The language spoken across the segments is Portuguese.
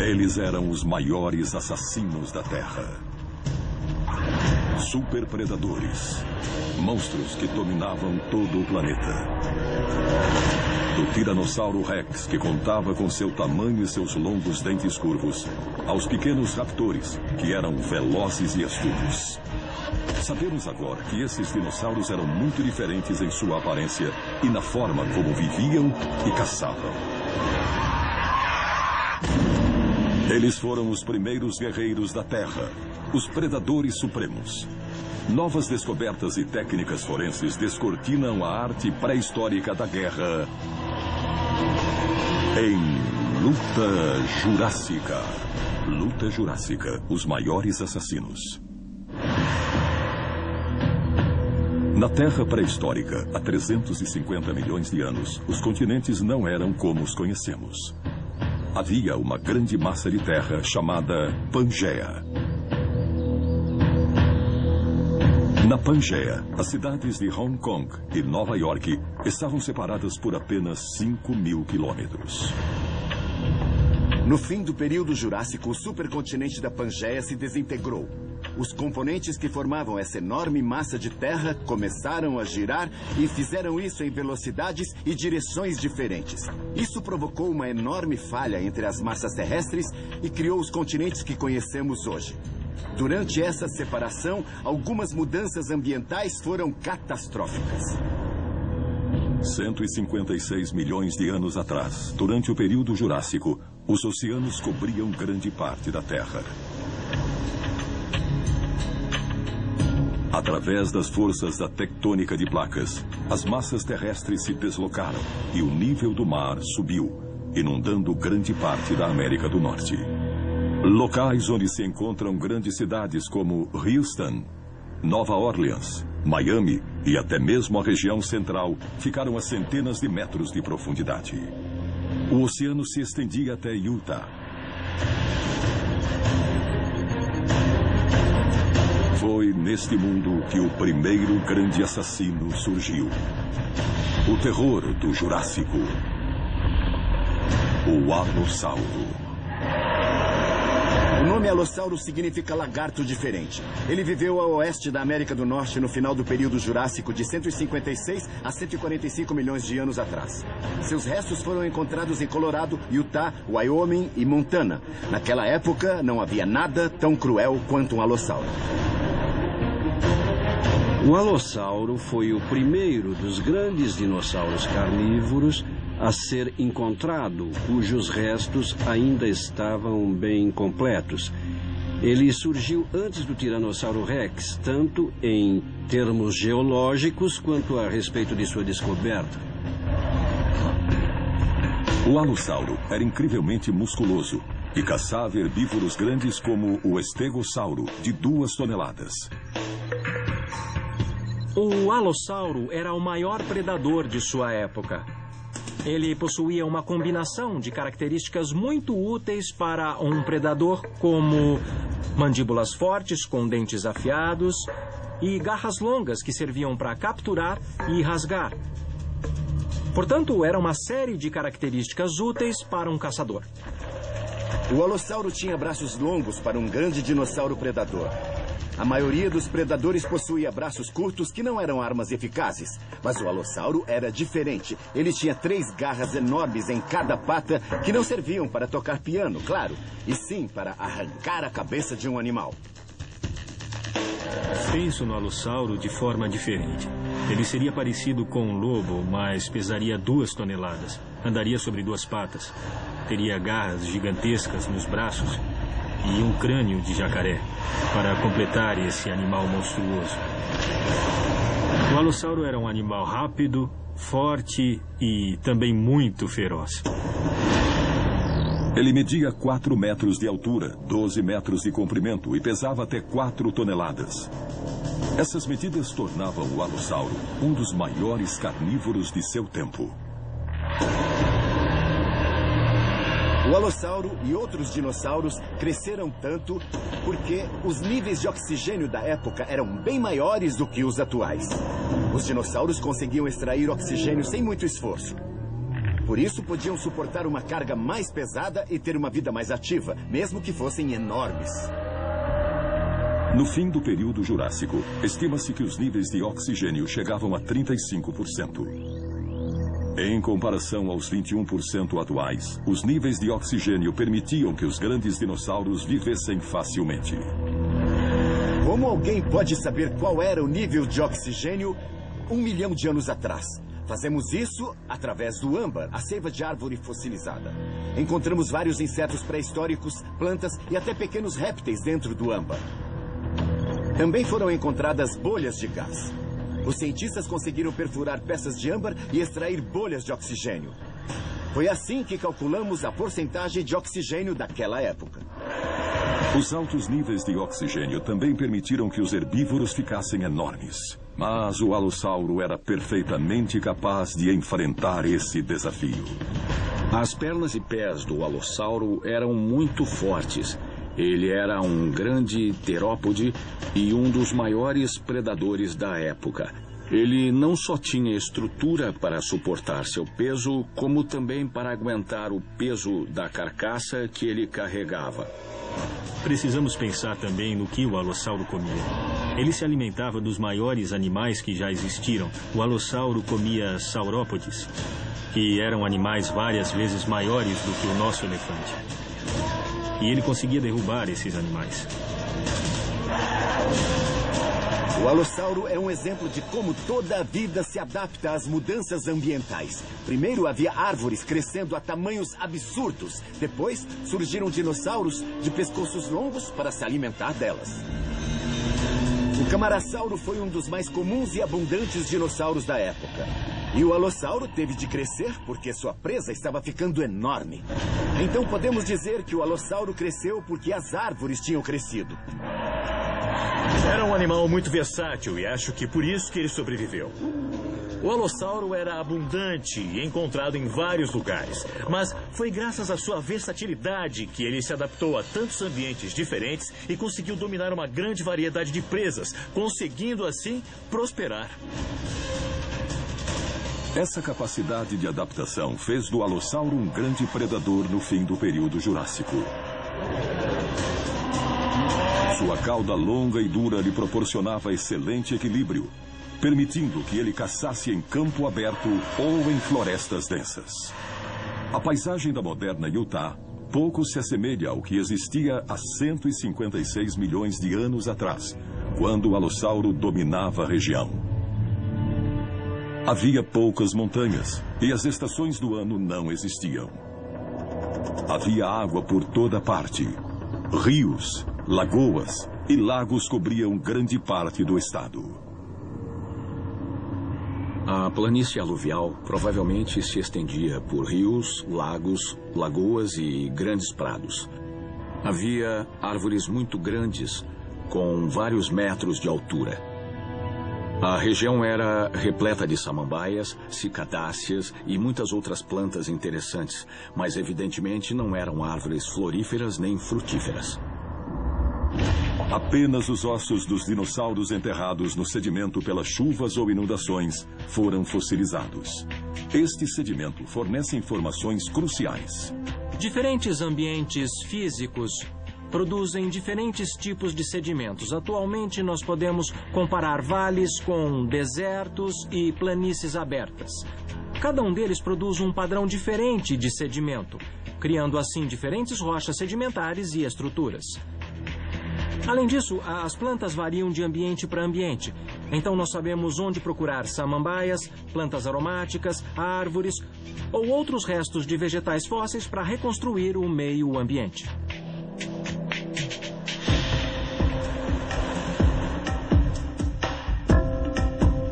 Eles eram os maiores assassinos da Terra. Superpredadores. Monstros que dominavam todo o planeta. Do Tiranossauro Rex, que contava com seu tamanho e seus longos dentes curvos, aos pequenos raptores, que eram velozes e astutos. Sabemos agora que esses dinossauros eram muito diferentes em sua aparência e na forma como viviam e caçavam. Eles foram os primeiros guerreiros da Terra, os predadores supremos. Novas descobertas e técnicas forenses descortinam a arte pré-histórica da guerra em Luta Jurássica. Luta Jurássica, os maiores assassinos. Na Terra pré-histórica, há 350 milhões de anos, os continentes não eram como os conhecemos. Havia uma grande massa de terra chamada Pangeia. Na Pangeia, as cidades de Hong Kong e Nova York estavam separadas por apenas 5.000 quilômetros. No fim do período Jurássico, o supercontinente da Pangeia se desintegrou. Os componentes que formavam essa enorme massa de terra começaram a girar e fizeram isso em velocidades e direções diferentes. Isso provocou uma enorme falha entre as massas terrestres e criou os continentes que conhecemos hoje. Durante essa separação, algumas mudanças ambientais foram catastróficas. 156 milhões de anos atrás, durante o período Jurássico, os oceanos cobriam grande parte da Terra. Através das forças da tectônica de placas, as massas terrestres se deslocaram e o nível do mar subiu, inundando grande parte da América do Norte. Locais onde se encontram grandes cidades como Houston, Nova Orleans, Miami e até mesmo a região central ficaram a centenas de metros de profundidade. O oceano se estendia até Utah. Foi neste mundo que o primeiro grande assassino surgiu. O terror do Jurássico. O Alossauro. O nome Alossauro significa lagarto diferente. Ele viveu a oeste da América do Norte no final do período Jurássico de 156 a 145 milhões de anos atrás. Seus restos foram encontrados em Colorado, Utah, Wyoming e Montana. Naquela época, não havia nada tão cruel quanto um alossauro. O alossauro foi o primeiro dos grandes dinossauros carnívoros a ser encontrado, cujos restos ainda estavam bem completos. Ele surgiu antes do Tiranossauro Rex, tanto em termos geológicos quanto a respeito de sua descoberta. O alossauro era incrivelmente musculoso e caçava herbívoros grandes como o estegossauro, de 2 toneladas. O alossauro era o maior predador de sua época. Ele possuía uma combinação de características muito úteis para um predador, como mandíbulas fortes com dentes afiados e garras longas que serviam para capturar e rasgar. Portanto, era uma série de características úteis para um caçador. O alossauro tinha braços longos para um grande dinossauro predador. A maioria dos predadores possuía braços curtos que não eram armas eficazes. Mas o alossauro era diferente. Ele tinha 3 garras enormes em cada pata que não serviam para tocar piano, claro, e sim para arrancar a cabeça de um animal. Penso no alossauro de forma diferente. Ele seria parecido com um lobo, mas pesaria 2 toneladas. Andaria sobre 2 patas. Teria garras gigantescas nos braços e um crânio de jacaré, para completar esse animal monstruoso. O alossauro era um animal rápido, forte e também muito feroz. Ele media 4 metros de altura, 12 metros de comprimento e pesava até 4 toneladas. Essas medidas tornavam o alossauro um dos maiores carnívoros de seu tempo. O alossauro e outros dinossauros cresceram tanto porque os níveis de oxigênio da época eram bem maiores do que os atuais. Os dinossauros conseguiam extrair oxigênio sem muito esforço. Por isso, podiam suportar uma carga mais pesada e ter uma vida mais ativa, mesmo que fossem enormes. No fim do período Jurássico, estima-se que os níveis de oxigênio chegavam a 35%. Em comparação aos 21% atuais, os níveis de oxigênio permitiam que os grandes dinossauros vivessem facilmente. Como alguém pode saber qual era o nível de oxigênio 1 milhão de anos atrás? Fazemos isso através do âmbar, a seiva de árvore fossilizada. Encontramos vários insetos pré-históricos, plantas e até pequenos répteis dentro do âmbar. Também foram encontradas bolhas de gás. Os cientistas conseguiram perfurar peças de âmbar e extrair bolhas de oxigênio. Foi assim que calculamos a porcentagem de oxigênio daquela época. Os altos níveis de oxigênio também permitiram que os herbívoros ficassem enormes. Mas o alossauro era perfeitamente capaz de enfrentar esse desafio. As pernas e pés do alossauro eram muito fortes. Ele era um grande terópode e um dos maiores predadores da época. Ele não só tinha estrutura para suportar seu peso, como também para aguentar o peso da carcaça que ele carregava. Precisamos pensar também no que o alossauro comia. Ele se alimentava dos maiores animais que já existiram. O alossauro comia saurópodes, que eram animais várias vezes maiores do que o nosso elefante. E ele conseguia derrubar esses animais. O alossauro é um exemplo de como toda a vida se adapta às mudanças ambientais. Primeiro havia árvores crescendo a tamanhos absurdos. Depois surgiram dinossauros de pescoços longos para se alimentar delas. O camarasauro foi um dos mais comuns e abundantes dinossauros da época. E o alossauro teve de crescer porque sua presa estava ficando enorme. Então podemos dizer que o alossauro cresceu porque as árvores tinham crescido. Era um animal muito versátil e acho que por isso que ele sobreviveu. O alossauro era abundante e encontrado em vários lugares. Mas foi graças à sua versatilidade que ele se adaptou a tantos ambientes diferentes e conseguiu dominar uma grande variedade de presas, conseguindo assim prosperar. Essa capacidade de adaptação fez do alossauro um grande predador no fim do período Jurássico. Sua cauda longa e dura lhe proporcionava excelente equilíbrio, permitindo que ele caçasse em campo aberto ou em florestas densas. A paisagem da moderna Utah pouco se assemelha ao que existia há 156 milhões de anos atrás, quando o alossauro dominava a região. Havia poucas montanhas e as estações do ano não existiam. Havia água por toda parte. Rios, lagoas e lagos cobriam grande parte do estado. A planície aluvial provavelmente se estendia por rios, lagos, lagoas e grandes prados. Havia árvores muito grandes, com vários metros de altura. A região era repleta de samambaias, cicadáceas e muitas outras plantas interessantes, mas evidentemente não eram árvores floríferas nem frutíferas. Apenas os ossos dos dinossauros enterrados no sedimento pelas chuvas ou inundações foram fossilizados. Este sedimento fornece informações cruciais. Diferentes ambientes físicos produzem diferentes tipos de sedimentos. Atualmente, nós podemos comparar vales com desertos e planícies abertas. Cada um deles produz um padrão diferente de sedimento, criando assim diferentes rochas sedimentares e estruturas. Além disso, as plantas variam de ambiente para ambiente. Então, nós sabemos onde procurar samambaias, plantas aromáticas, árvores ou outros restos de vegetais fósseis para reconstruir o meio ambiente.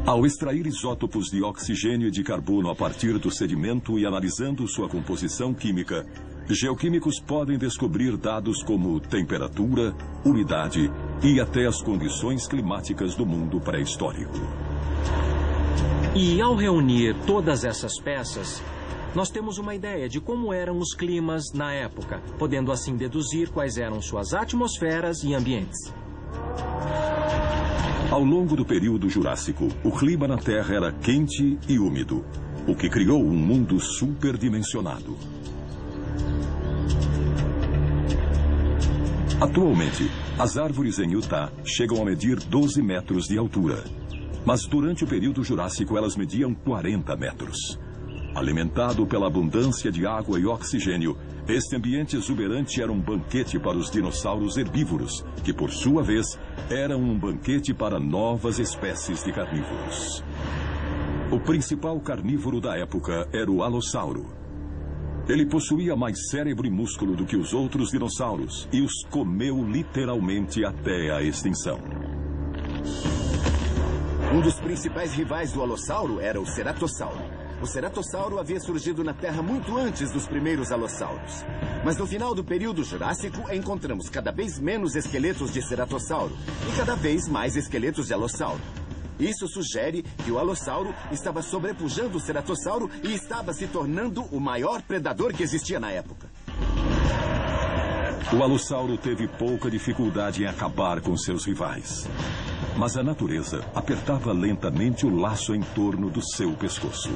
Ao extrair isótopos de oxigênio e de carbono a partir do sedimento e analisando sua composição química, geoquímicos podem descobrir dados como temperatura, umidade e até as condições climáticas do mundo pré-histórico. E ao reunir todas essas peças, nós temos uma ideia de como eram os climas na época, podendo assim deduzir quais eram suas atmosferas e ambientes. Ao longo do período Jurássico, o clima na Terra era quente e úmido. o que criou um mundo superdimensionado. Atualmente, as árvores em Utah chegam a medir 12 metros de altura. Mas durante o período Jurássico elas mediam 40 metros. Alimentado pela abundância de água e oxigênio, este ambiente exuberante era um banquete para os dinossauros herbívoros, que por sua vez eram um banquete para novas espécies de carnívoros. O principal carnívoro da época era o alossauro. Ele possuía mais cérebro e músculo do que os outros dinossauros e os comeu literalmente até a extinção. Um dos principais rivais do alossauro era o ceratossauro. O ceratossauro havia surgido na Terra muito antes dos primeiros alossauros. Mas no final do período Jurássico, encontramos cada vez menos esqueletos de ceratossauro e cada vez mais esqueletos de alossauro. Isso sugere que o alossauro estava sobrepujando o ceratossauro e estava se tornando o maior predador que existia na época. O alossauro teve pouca dificuldade em acabar com seus rivais. Mas a natureza apertava lentamente o laço em torno do seu pescoço.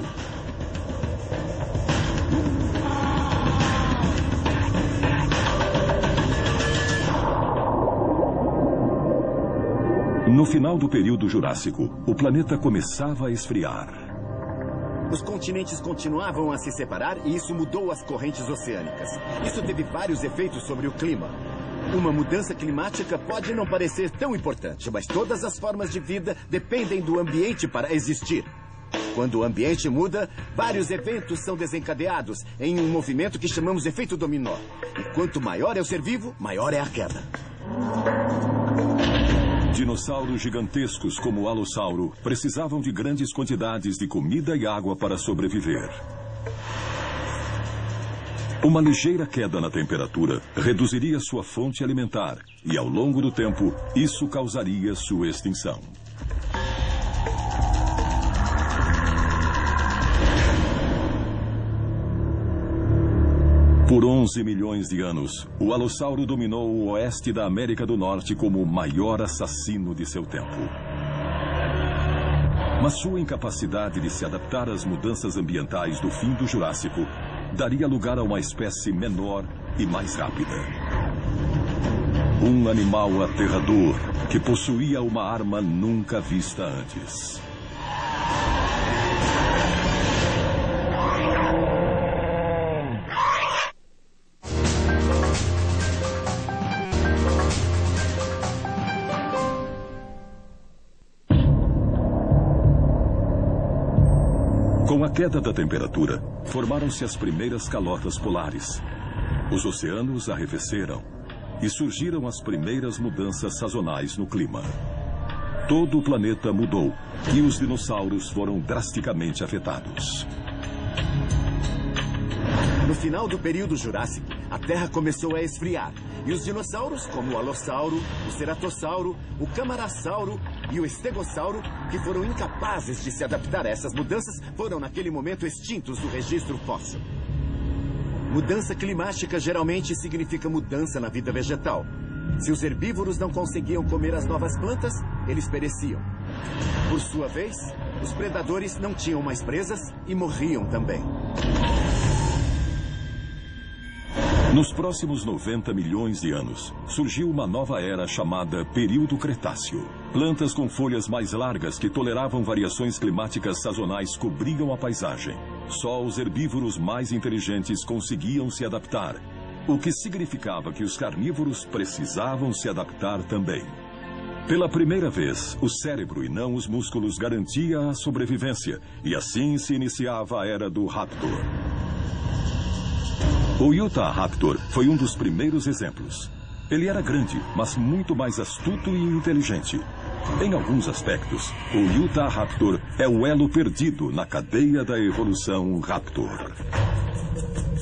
No final do período Jurássico, o planeta começava a esfriar. Os continentes continuavam a se separar e isso mudou as correntes oceânicas. Isso teve vários efeitos sobre o clima. Uma mudança climática pode não parecer tão importante, mas todas as formas de vida dependem do ambiente para existir. Quando o ambiente muda, vários eventos são desencadeados em um movimento que chamamos de efeito dominó. E quanto maior é o ser vivo, maior é a queda. Dinossauros gigantescos como o alossauro precisavam de grandes quantidades de comida e água para sobreviver. Uma ligeira queda na temperatura reduziria sua fonte alimentar e, ao longo do tempo, isso causaria sua extinção. Por 11 milhões de anos, o alossauro dominou o oeste da América do Norte como o maior assassino de seu tempo. Mas sua incapacidade de se adaptar às mudanças ambientais do fim do Jurássico daria lugar a uma espécie menor e mais rápida. Um animal aterrador que possuía uma arma nunca vista antes. Com a queda da temperatura, formaram-se as primeiras calotas polares. Os oceanos arrefeceram e surgiram as primeiras mudanças sazonais no clima. Todo o planeta mudou e os dinossauros foram drasticamente afetados. No final do período Jurássico, a Terra começou a esfriar. E os dinossauros, como o alossauro, o ceratossauro, o camarassauro e o estegossauro, que foram incapazes de se adaptar a essas mudanças, foram naquele momento extintos do registro fóssil. Mudança climática geralmente significa mudança na vida vegetal. Se os herbívoros não conseguiam comer as novas plantas, eles pereciam. Por sua vez, os predadores não tinham mais presas e morriam também. Nos próximos 90 milhões de anos, surgiu uma nova era chamada Período Cretáceo. Plantas com folhas mais largas que toleravam variações climáticas sazonais cobriam a paisagem. Só os herbívoros mais inteligentes conseguiam se adaptar, o que significava que os carnívoros precisavam se adaptar também. Pela primeira vez, o cérebro e não os músculos garantia a sobrevivência, e assim se iniciava a era do Raptor. O Utahraptor foi um dos primeiros exemplos. Ele era grande, mas muito mais astuto e inteligente. Em alguns aspectos, o Utahraptor é o elo perdido na cadeia da evolução Raptor.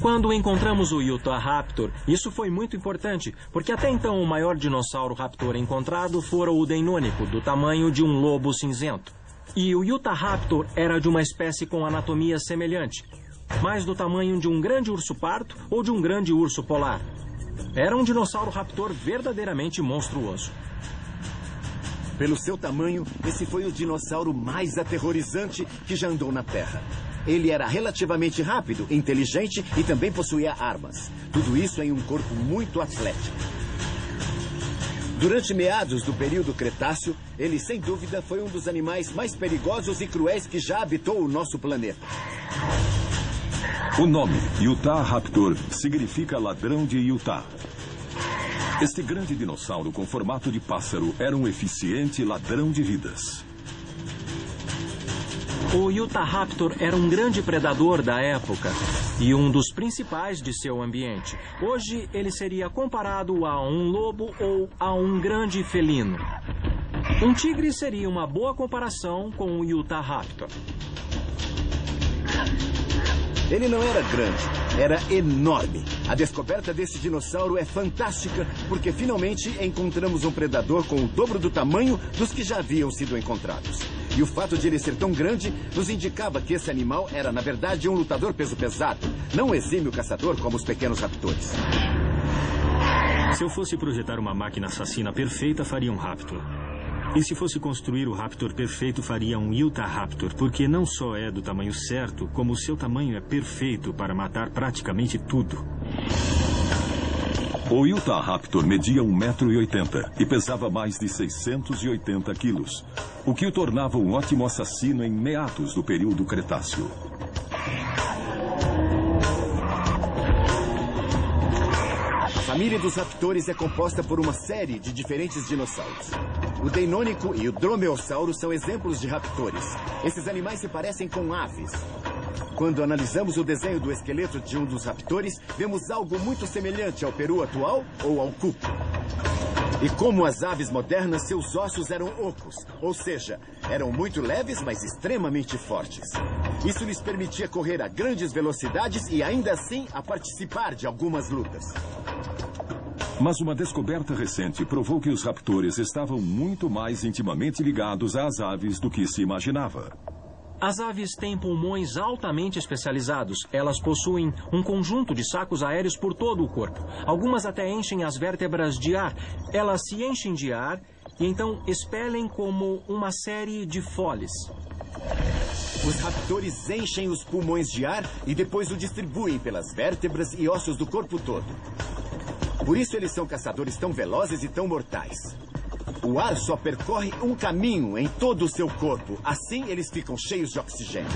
Quando encontramos o Utahraptor, isso foi muito importante, porque até então o maior dinossauro raptor encontrado fora o Deinonychus, do tamanho de um lobo cinzento. E o Utahraptor era de uma espécie com anatomia semelhante, mais do tamanho de um grande urso pardo ou de um grande urso polar. Era um dinossauro raptor verdadeiramente monstruoso. Pelo seu tamanho, esse foi o dinossauro mais aterrorizante que já andou na Terra. Ele era relativamente rápido, inteligente e também possuía armas. Tudo isso em um corpo muito atlético. Durante meados do período Cretáceo, ele sem dúvida foi um dos animais mais perigosos e cruéis que já habitou o nosso planeta. O nome Utahraptor significa ladrão de Utah. Este grande dinossauro com formato de pássaro era um eficiente ladrão de vidas. O Utahraptor era um grande predador da época e um dos principais de seu ambiente. Hoje ele seria comparado a um lobo ou a um grande felino. Um tigre seria uma boa comparação com o Utahraptor. Ele não era grande, era enorme. A descoberta desse dinossauro é fantástica porque finalmente encontramos um predador com o dobro do tamanho dos que já haviam sido encontrados. E o fato de ele ser tão grande nos indicava que esse animal era, na verdade, um lutador peso pesado, não um exímio caçador como os pequenos raptores. Se eu fosse projetar uma máquina assassina perfeita, faria um Raptor. E se fosse construir o Raptor perfeito, faria um Utahraptor, porque não só é do tamanho certo, como o seu tamanho é perfeito para matar praticamente tudo. O Utahraptor media 1,80 m e pesava mais de 680 quilos, o que o tornava um ótimo assassino em meados do período Cretáceo. A família dos raptores é composta por uma série de diferentes dinossauros. O Deinônico e o Dromeosauro são exemplos de raptores. Esses animais se parecem com aves. Quando analisamos o desenho do esqueleto de um dos raptores, vemos algo muito semelhante ao peru atual ou ao cuco. E como as aves modernas, seus ossos eram ocos, ou seja, eram muito leves, mas extremamente fortes. Isso lhes permitia correr a grandes velocidades e ainda assim a participar de algumas lutas. Mas uma descoberta recente provou que os raptores estavam muito mais intimamente ligados às aves do que se imaginava. As aves têm pulmões altamente especializados. Elas possuem um conjunto de sacos aéreos por todo o corpo. Algumas até enchem as vértebras de ar. Elas se enchem de ar e então expelem como uma série de foles. Os raptores enchem os pulmões de ar e depois o distribuem pelas vértebras e ossos do corpo todo. Por isso eles são caçadores tão velozes e tão mortais. O ar só percorre um caminho em todo o seu corpo. Assim, eles ficam cheios de oxigênio.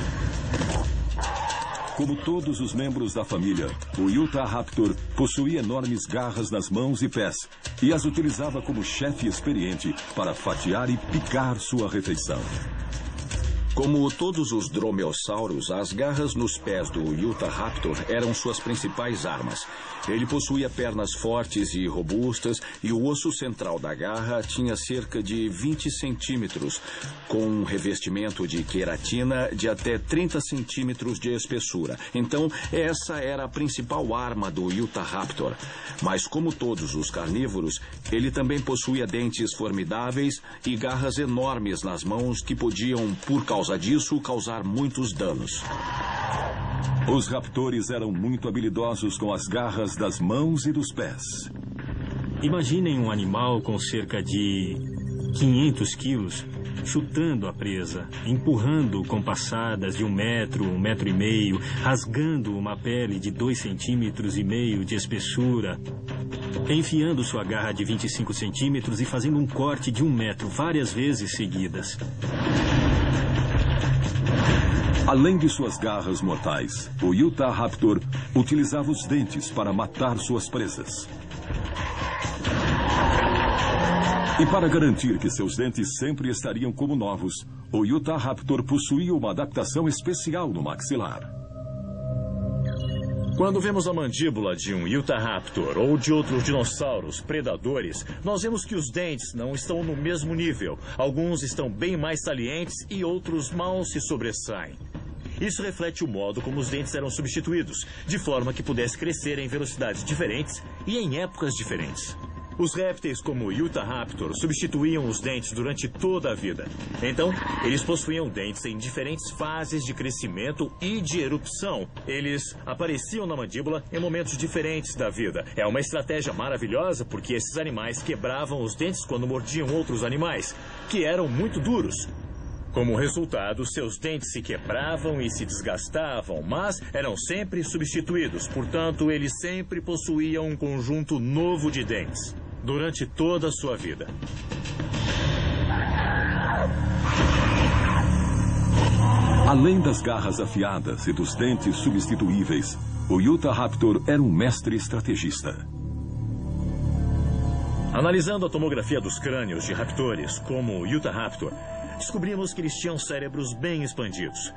Como todos os membros da família, o Utahraptor possuía enormes garras nas mãos e pés e as utilizava como chefe experiente para fatiar e picar sua refeição. Como todos os dromeossauros, as garras nos pés do Utahraptor eram suas principais armas. Ele possuía pernas fortes e robustas e o osso central da garra tinha cerca de 20 centímetros, com um revestimento de queratina de até 30 centímetros de espessura. Então, essa era a principal arma do Utahraptor. Mas como todos os carnívoros, ele também possuía dentes formidáveis e garras enormes nas mãos que podiam, por causa disso, causar muitos danos. Os raptores eram muito habilidosos com as garras das mãos e dos pés. Imaginem um animal com cerca de 500 quilos chutando a presa, empurrando com passadas de 1 metro, 1,5 metros, rasgando uma pele de 2,5 centímetros de espessura, enfiando sua garra de 25 centímetros e fazendo um corte de 1 metro várias vezes seguidas. Além de suas garras mortais, o Utahraptor utilizava os dentes para matar suas presas. E para garantir que seus dentes sempre estariam como novos, o Utahraptor possuía uma adaptação especial no maxilar. Quando vemos a mandíbula de um Utahraptor ou de outros dinossauros predadores, nós vemos que os dentes não estão no mesmo nível. Alguns estão bem mais salientes e outros mal se sobressaem. Isso reflete o modo como os dentes eram substituídos, de forma que pudesse crescer em velocidades diferentes e em épocas diferentes. Os répteis como o Utahraptor substituíam os dentes durante toda a vida. Então, eles possuíam dentes em diferentes fases de crescimento e de erupção. Eles apareciam na mandíbula em momentos diferentes da vida. É uma estratégia maravilhosa porque esses animais quebravam os dentes quando mordiam outros animais, que eram muito duros. Como resultado, seus dentes se quebravam e se desgastavam, mas eram sempre substituídos. Portanto, eles sempre possuíam um conjunto novo de dentes durante toda a sua vida. Além das garras afiadas e dos dentes substituíveis, o Utahraptor era um mestre estrategista. Analisando a tomografia dos crânios de raptores, como o Utahraptor, descobrimos que eles tinham cérebros bem expandidos.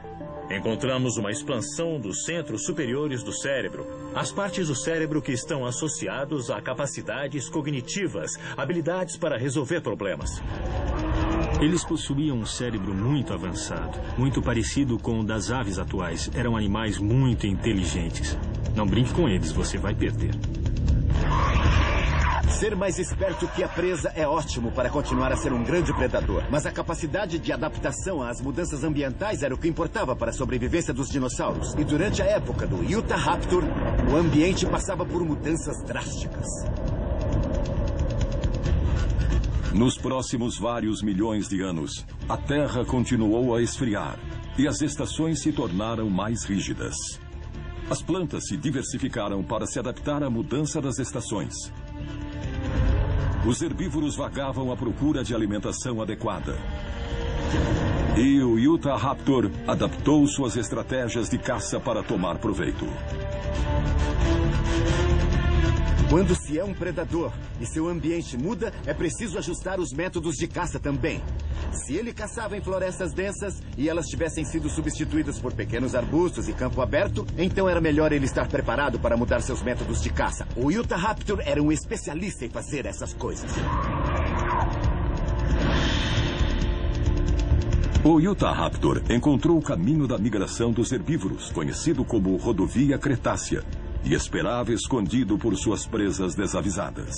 Encontramos uma expansão dos centros superiores do cérebro, as partes do cérebro que estão associados a capacidades cognitivas, habilidades para resolver problemas. Eles possuíam um cérebro muito avançado, muito parecido com o das aves atuais. Eram animais muito inteligentes. Não brinque com eles, você vai perder. Ser mais esperto que a presa é ótimo para continuar a ser um grande predador. Mas a capacidade de adaptação às mudanças ambientais era o que importava para a sobrevivência dos dinossauros. E durante a época do Utahraptor, o ambiente passava por mudanças drásticas. Nos próximos vários milhões de anos, a Terra continuou a esfriar e as estações se tornaram mais rígidas. As plantas se diversificaram para se adaptar à mudança das estações. Os herbívoros vagavam à procura de alimentação adequada. E o Utahraptor adaptou suas estratégias de caça para tomar proveito. Quando se é um predador e seu ambiente muda, é preciso ajustar os métodos de caça também. Se ele caçava em florestas densas e elas tivessem sido substituídas por pequenos arbustos e campo aberto, então era melhor ele estar preparado para mudar seus métodos de caça. O Utahraptor era um especialista em fazer essas coisas. O Utahraptor encontrou o caminho da migração dos herbívoros, conhecido como Rodovia Cretácea, e esperava escondido por suas presas desavisadas.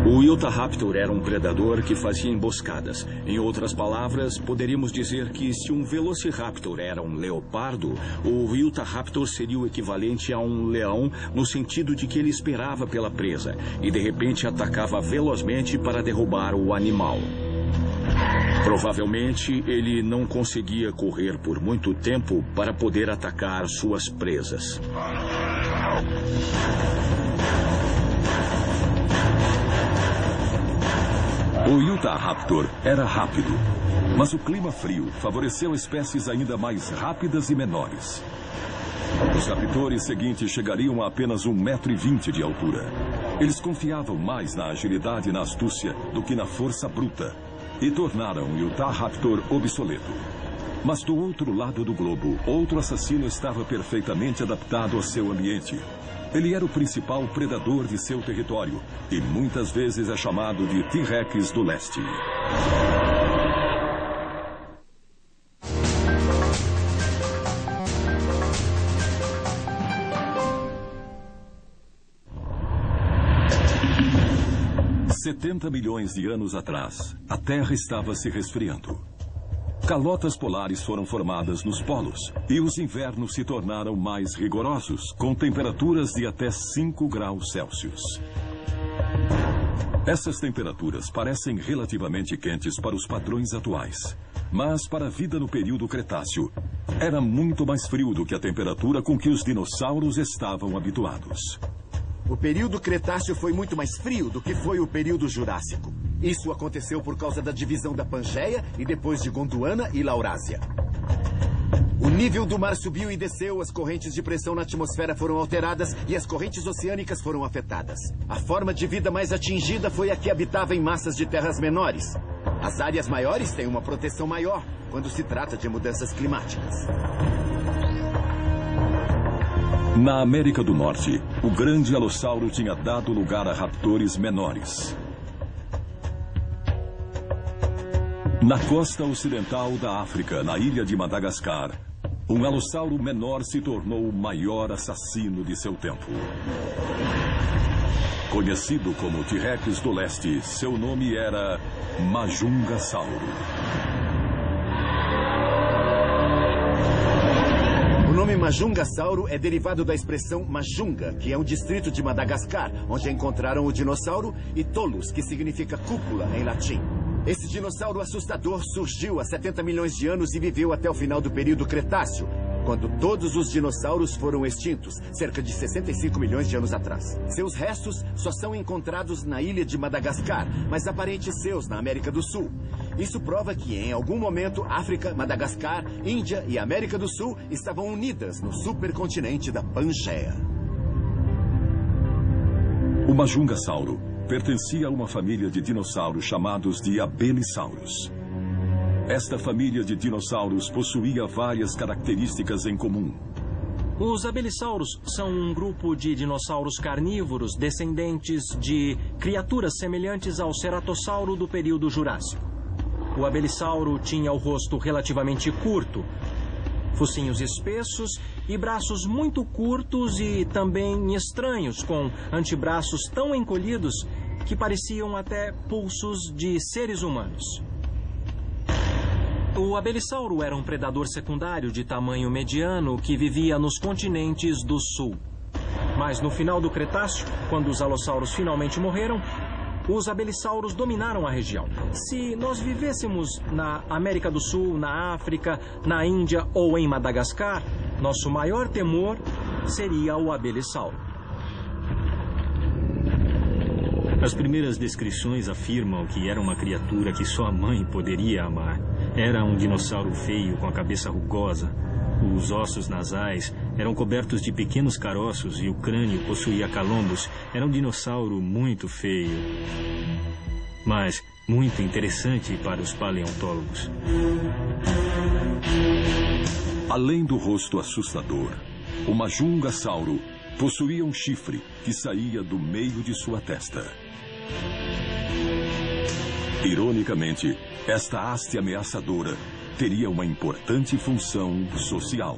O Utahraptor era um predador que fazia emboscadas. Em outras palavras, poderíamos dizer que se um Velociraptor era um leopardo, o Utahraptor seria o equivalente a um leão no sentido de que ele esperava pela presa e de repente atacava velozmente para derrubar o animal. Provavelmente, ele não conseguia correr por muito tempo para poder atacar suas presas. O Utahraptor era rápido, mas o clima frio favoreceu espécies ainda mais rápidas e menores. Os raptores seguintes chegariam a apenas 1,20 m de altura. Eles confiavam mais na agilidade e na astúcia do que na força bruta, e tornaram o Utahraptor obsoleto. Mas do outro lado do globo, outro assassino estava perfeitamente adaptado ao seu ambiente. Ele era o principal predador de seu território e muitas vezes é chamado de T-Rex do Leste. "70 milhões de anos atrás, a Terra estava se resfriando. Calotas polares foram formadas nos polos e os invernos se tornaram mais rigorosos, com temperaturas de até 5 graus Celsius. Essas temperaturas parecem relativamente quentes para os padrões atuais, mas para a vida no período Cretáceo, era muito mais frio do que a temperatura com que os dinossauros estavam habituados. O período Cretáceo foi muito mais frio do que foi o período Jurássico. Isso aconteceu por causa da divisão da Pangeia e depois de Gondwana e Laurásia. O nível do mar subiu e desceu, as correntes de pressão na atmosfera foram alteradas e as correntes oceânicas foram afetadas. A forma de vida mais atingida foi a que habitava em massas de terras menores. As áreas maiores têm uma proteção maior quando se trata de mudanças climáticas. Na América do Norte, o grande alossauro tinha dado lugar a raptores menores. Na costa ocidental da África, na ilha de Madagascar, um alossauro menor se tornou o maior assassino de seu tempo. Conhecido como T-Rex do Leste, seu nome era Majungasauro. O nome Majungasauro é derivado da expressão Majunga, que é um distrito de Madagascar, onde encontraram o dinossauro, e Tolus, que significa cúpula em latim. Esse dinossauro assustador surgiu há 70 milhões de anos e viveu até o final do período Cretáceo, quando todos os dinossauros foram extintos, cerca de 65 milhões de anos atrás. Seus restos só são encontrados na ilha de Madagascar, mas aparentes seus na América do Sul. Isso prova que, em algum momento, África, Madagascar, Índia e América do Sul estavam unidas no supercontinente da Pangeia. O Majungasauro pertencia a uma família de dinossauros chamados de Abelisaurus. Esta família de dinossauros possuía várias características em comum. Os abelissauros são um grupo de dinossauros carnívoros descendentes de criaturas semelhantes ao ceratossauro do período Jurássico. O abelissauro tinha o rosto relativamente curto, focinhos espessos e braços muito curtos e também estranhos, com antebraços tão encolhidos que pareciam até pulsos de seres humanos. O abelissauro era um predador secundário de tamanho mediano que vivia nos continentes do sul. Mas no final do Cretáceo, quando os alossauros finalmente morreram, os abelissauros dominaram a região. Se nós vivêssemos na América do Sul, na África, na Índia ou em Madagascar, nosso maior temor seria o abelissauro. As primeiras descrições afirmam que era uma criatura que só a mãe poderia amar. Era um dinossauro feio, com a cabeça rugosa. Os ossos nasais eram cobertos de pequenos caroços e o crânio possuía calombos. Era um dinossauro muito feio, mas muito interessante para os paleontólogos. Além do rosto assustador, o Majungasauro possuía um chifre que saía do meio de sua testa. Ironicamente, esta haste ameaçadora teria uma importante função social.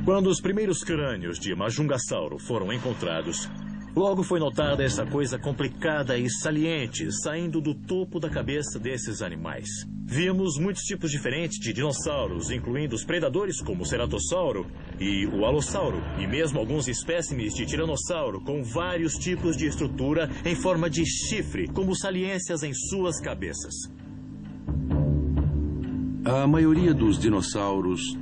Quando os primeiros crânios de Majungasauro foram encontrados, logo foi notada essa coisa complicada e saliente saindo do topo da cabeça desses animais. Vimos muitos tipos diferentes de dinossauros, incluindo os predadores como o ceratossauro e o alossauro, e mesmo alguns espécimes de tiranossauro com vários tipos de estrutura em forma de chifre, como saliências em suas cabeças. A maioria dos dinossauros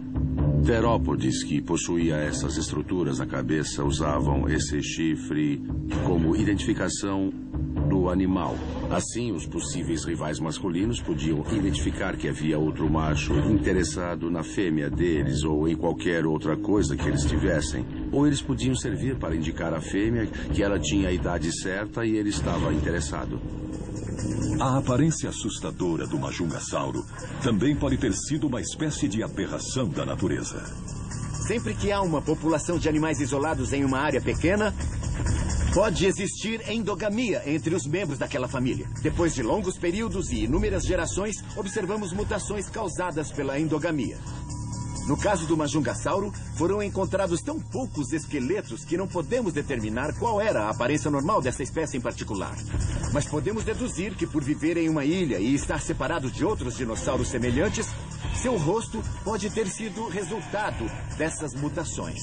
terópodes que possuía essas estruturas na cabeça usavam esse chifre como identificação do animal. Assim, os possíveis rivais masculinos podiam identificar que havia outro macho interessado na fêmea deles ou em qualquer outra coisa que eles tivessem. Ou eles podiam servir para indicar à fêmea que ela tinha a idade certa e ele estava interessado. A aparência assustadora do Majungasauro também pode ter sido uma espécie de aberração da natureza. Sempre que há uma população de animais isolados em uma área pequena, pode existir endogamia entre os membros daquela família. Depois de longos períodos e inúmeras gerações, observamos mutações causadas pela endogamia. No caso do Majungasauro, foram encontrados tão poucos esqueletos que não podemos determinar qual era a aparência normal dessa espécie em particular. Mas podemos deduzir que, por viver em uma ilha e estar separado de outros dinossauros semelhantes, seu rosto pode ter sido resultado dessas mutações.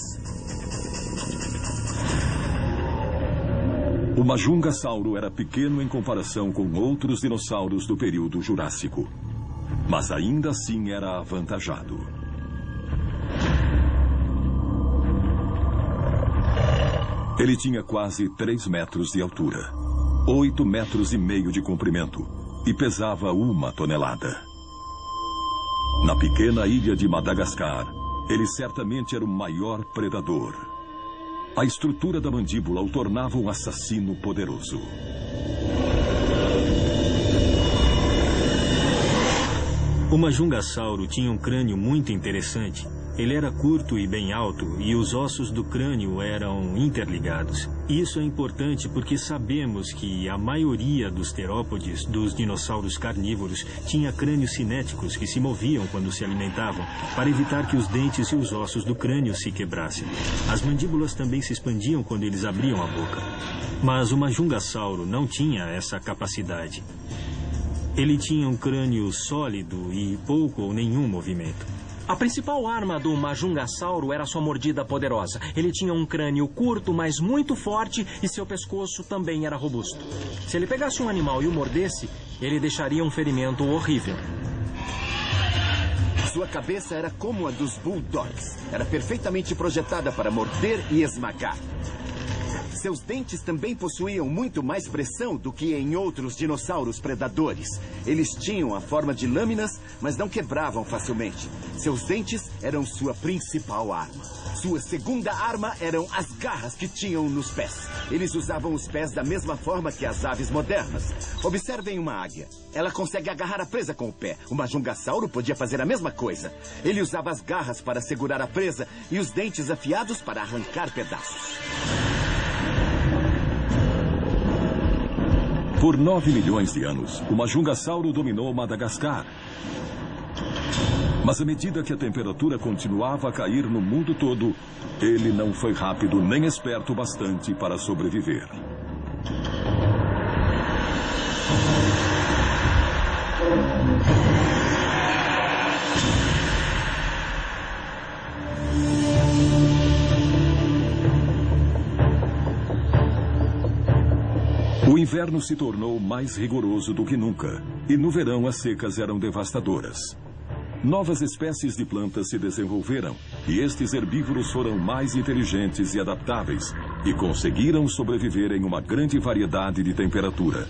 O Majungasauro era pequeno em comparação com outros dinossauros do período Jurássico, mas ainda assim era avantajado. Ele tinha quase 3 metros de altura, 8,5 metros de comprimento e pesava 1 tonelada. Na pequena ilha de Madagascar, ele certamente era o maior predador. A estrutura da mandíbula o tornava um assassino poderoso. O Majungasauro tinha um crânio muito interessante Ele era curto e bem alto, e os ossos do crânio eram interligados. Isso é importante porque sabemos que a maioria dos terópodes, dos dinossauros carnívoros, tinha crânios cinéticos que se moviam quando se alimentavam, para evitar que os dentes e os ossos do crânio se quebrassem. As mandíbulas também se expandiam quando eles abriam a boca. Mas o majungasauro não tinha essa capacidade. Ele tinha um crânio sólido e pouco ou nenhum movimento. A principal arma do majungasauro era sua mordida poderosa. Ele tinha um crânio curto, mas muito forte, e seu pescoço também era robusto. Se ele pegasse um animal e o mordesse, ele deixaria um ferimento horrível. Sua cabeça era como a dos bulldogs. Era perfeitamente projetada para morder e esmagar. Seus dentes também possuíam muito mais pressão do que em outros dinossauros predadores. Eles tinham a forma de lâminas, mas não quebravam facilmente. Seus dentes eram sua principal arma. Sua segunda arma eram as garras que tinham nos pés. Eles usavam os pés da mesma forma que as aves modernas. Observem uma águia. Ela consegue agarrar a presa com o pé. O majungasauro podia fazer a mesma coisa. Ele usava as garras para segurar a presa e os dentes afiados para arrancar pedaços. Por 9 milhões de anos, o majungasauro dominou Madagascar. Mas à medida que a temperatura continuava a cair no mundo todo, ele não foi rápido nem esperto bastante para sobreviver. O inverno se tornou mais rigoroso do que nunca, e no verão as secas eram devastadoras. Novas espécies de plantas se desenvolveram, e estes herbívoros foram mais inteligentes e adaptáveis, e conseguiram sobreviver em uma grande variedade de temperatura.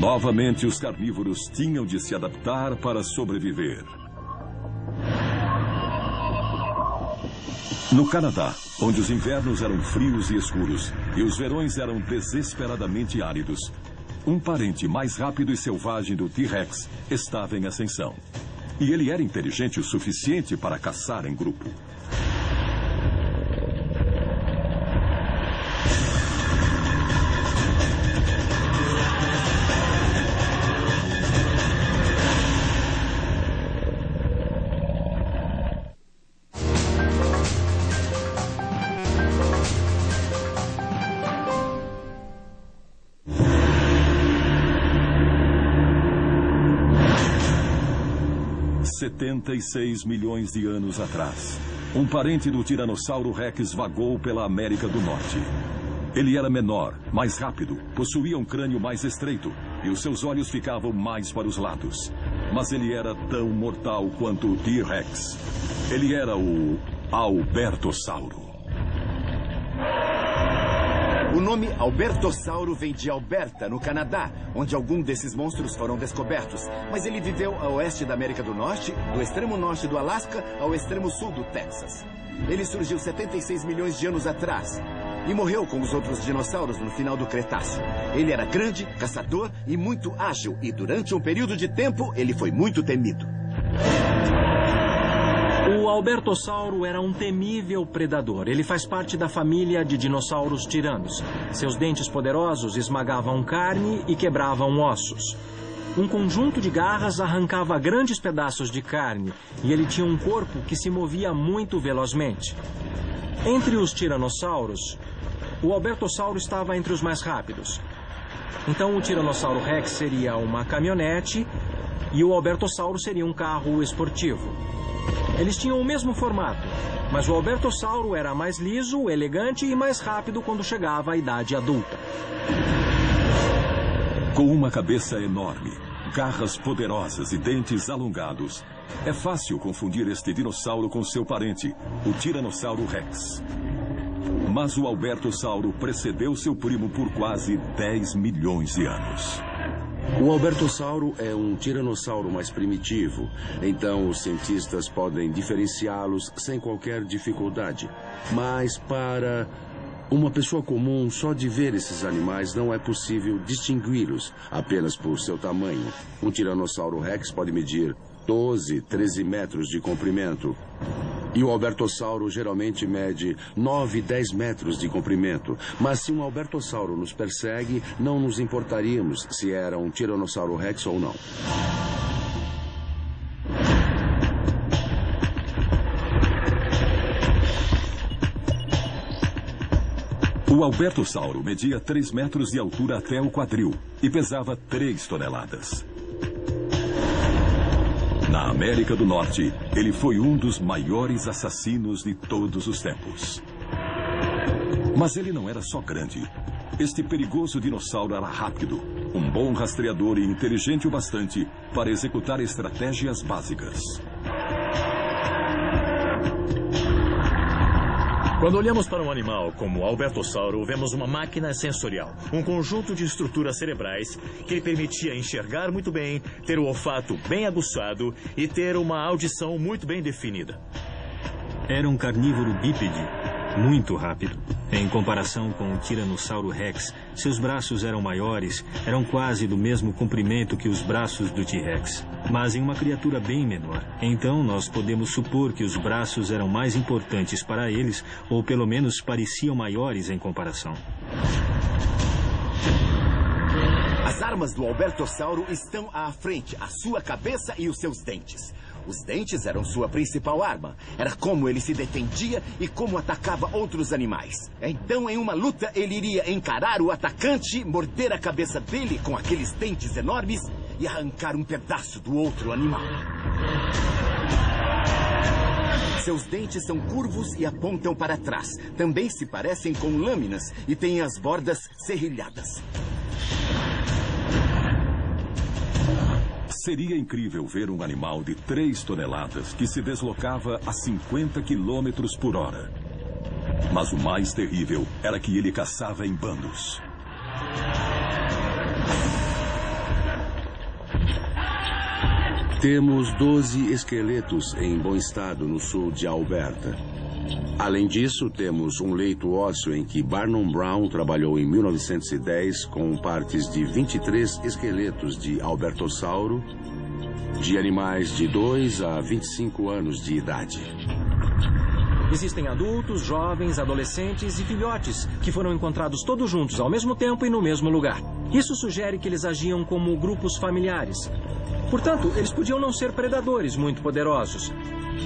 Novamente, os carnívoros tinham de se adaptar para sobreviver. No Canadá, onde os invernos eram frios e escuros e os verões eram desesperadamente áridos, um parente mais rápido e selvagem do T-Rex estava em ascensão. E ele era inteligente o suficiente para caçar em grupo. $76 milhões de anos atrás, um parente do Tiranossauro Rex vagou pela América do Norte. Ele era menor, mais rápido, possuía um crânio mais estreito e os seus olhos ficavam mais para os lados. Mas ele era tão mortal quanto o T-Rex. Ele era o Albertossauro. O nome Albertossauro vem de Alberta, no Canadá, onde algum desses monstros foram descobertos. Mas ele viveu a oeste da América do Norte, do extremo norte do Alasca ao extremo sul do Texas. Ele surgiu 76 milhões de anos atrás e morreu com os outros dinossauros no final do Cretáceo. Ele era grande, caçador e muito ágil, e durante um período de tempo ele foi muito temido. O Albertossauro era um temível predador. Ele faz parte da família de dinossauros tiranos. Seus dentes poderosos esmagavam carne e quebravam ossos. Um conjunto de garras arrancava grandes pedaços de carne e ele tinha um corpo que se movia muito velozmente. Entre os tiranossauros, o Albertossauro estava entre os mais rápidos. Então o Tiranossauro Rex seria uma caminhonete e o Albertossauro seria um carro esportivo. Eles tinham o mesmo formato, mas o Albertossauro era mais liso, elegante e mais rápido quando chegava à idade adulta. Com uma cabeça enorme, garras poderosas e dentes alongados, é fácil confundir este dinossauro com seu parente, o Tiranossauro Rex. Mas o Albertossauro precedeu seu primo por quase 10 milhões de anos. O Albertossauro é um tiranossauro mais primitivo, então os cientistas podem diferenciá-los sem qualquer dificuldade. Mas para uma pessoa comum, só de ver esses animais não é possível distingui-los apenas por seu tamanho. Um Tiranossauro Rex pode medir 12, 13 metros de comprimento. E o albertossauro geralmente mede 9, 10 metros de comprimento. Mas se um albertossauro nos persegue, não nos importaríamos se era um tiranossauro rex ou não. O albertossauro media 3 metros de altura até o quadril e pesava 3 toneladas. Na América do Norte, ele foi um dos maiores assassinos de todos os tempos. Mas ele não era só grande. Este perigoso dinossauro era rápido, um bom rastreador e inteligente o bastante para executar estratégias básicas. Quando olhamos para um animal como o albertossauro, vemos uma máquina sensorial, um conjunto de estruturas cerebrais que lhe permitia enxergar muito bem, ter o olfato bem aguçado e ter uma audição muito bem definida. Era um carnívoro bípede, muito rápido. Em comparação com o Tiranossauro Rex, seus braços eram maiores, eram quase do mesmo comprimento que os braços do T-Rex, mas em uma criatura bem menor. Então, nós podemos supor que os braços eram mais importantes para eles, ou pelo menos pareciam maiores em comparação. As armas do albertossauro estão à frente, a sua cabeça e os seus dentes. Os dentes eram sua principal arma. Era como ele se defendia e como atacava outros animais. Então, em uma luta, ele iria encarar o atacante, morder a cabeça dele com aqueles dentes enormes e arrancar um pedaço do outro animal. Seus dentes são curvos e apontam para trás. Também se parecem com lâminas e têm as bordas serrilhadas. Seria incrível ver um animal de 3 toneladas que se deslocava a 50 quilômetros por hora. Mas o mais terrível era que ele caçava em bandos. Temos 12 esqueletos em bom estado no sul de Alberta. Além disso, temos um leito ósseo em que Barnum Brown trabalhou em 1910 com partes de 23 esqueletos de albertossauro, de animais de 2 a 25 anos de idade. Existem adultos, jovens, adolescentes e filhotes que foram encontrados todos juntos ao mesmo tempo e no mesmo lugar. Isso sugere que eles agiam como grupos familiares. Portanto, eles podiam não ser predadores muito poderosos,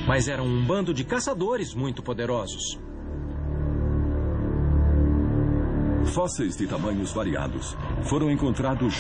mas eram um bando de caçadores muito poderosos. Fósseis de tamanhos variados foram encontrados